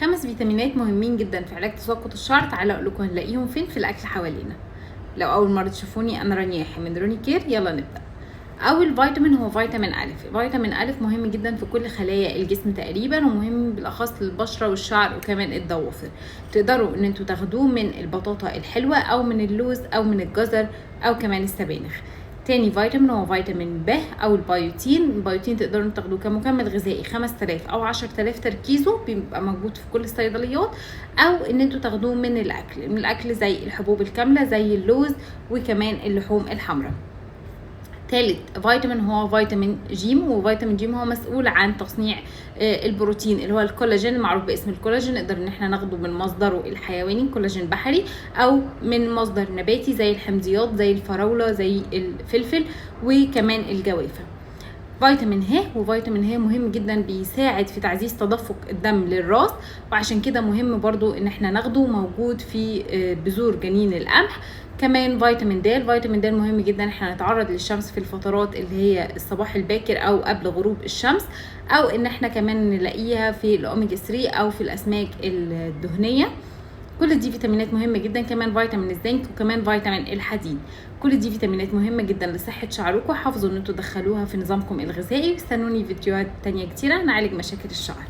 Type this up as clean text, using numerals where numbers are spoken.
5 فيتامينات مهمين جدا في علاج تساقط الشعر. تعالوا اقول لكم هنلاقيهم فين في الاكل حوالينا. لو اول مره تشوفوني انا رانيا من روني كير. يلا نبدا. اول فيتامين هو فيتامين الف. فيتامين الف مهم جدا في كل خلايا الجسم تقريبا، ومهم بالاخص للبشره والشعر وكمان الضوافر. تقدروا ان انتوا تاخدوه من البطاطا الحلوه او من اللوز او من الجزر او كمان السبانخ. تاني فيتامين هو فيتامين ب او البيوتين. البيوتين تقدروا تاخدوه كمكمل غذائي 5000 او 10000 تركيزه، بيبقى موجود في كل الصيدليات، او ان انتوا تاخدوه من الاكل زي الحبوب الكامله زي اللوز وكمان اللحوم الحمراء. ثالث فيتامين هو فيتامين جيم، وفيتامين جيم هو مسؤول عن تصنيع البروتين اللي هو الكولاجين المعروف باسم الكولاجين. نقدر ان احنا ناخده من مصدره الحيواني كولاجين بحري او من مصدر نباتي زي الحمضيات زي الفراوله زي الفلفل وكمان الجوافه. فيتامين ه، وفيتامين ه مهم جدا، بيساعد في تعزيز تدفق الدم للراس، وعشان كده مهم برضو ان احنا ناخده، موجود في بذور جنين القمح. كمان فيتامين د. فيتامين د مهم جدا احنا نتعرض للشمس في الفترات اللي هي الصباح الباكر او قبل غروب الشمس، او ان احنا كمان نلاقيها في الاوميجا 3 او في الاسماك الدهنيه. كل دي فيتامينات مهمه جدا. كمان فيتامين الزنك وكمان فيتامين الحديد. كل دي فيتامينات مهمه جدا لصحه شعركم. حافظوا ان انتوا تدخلوها في نظامكم الغذائي. استنوني فيديوهات تانية كتيره نعالج مشاكل الشعر.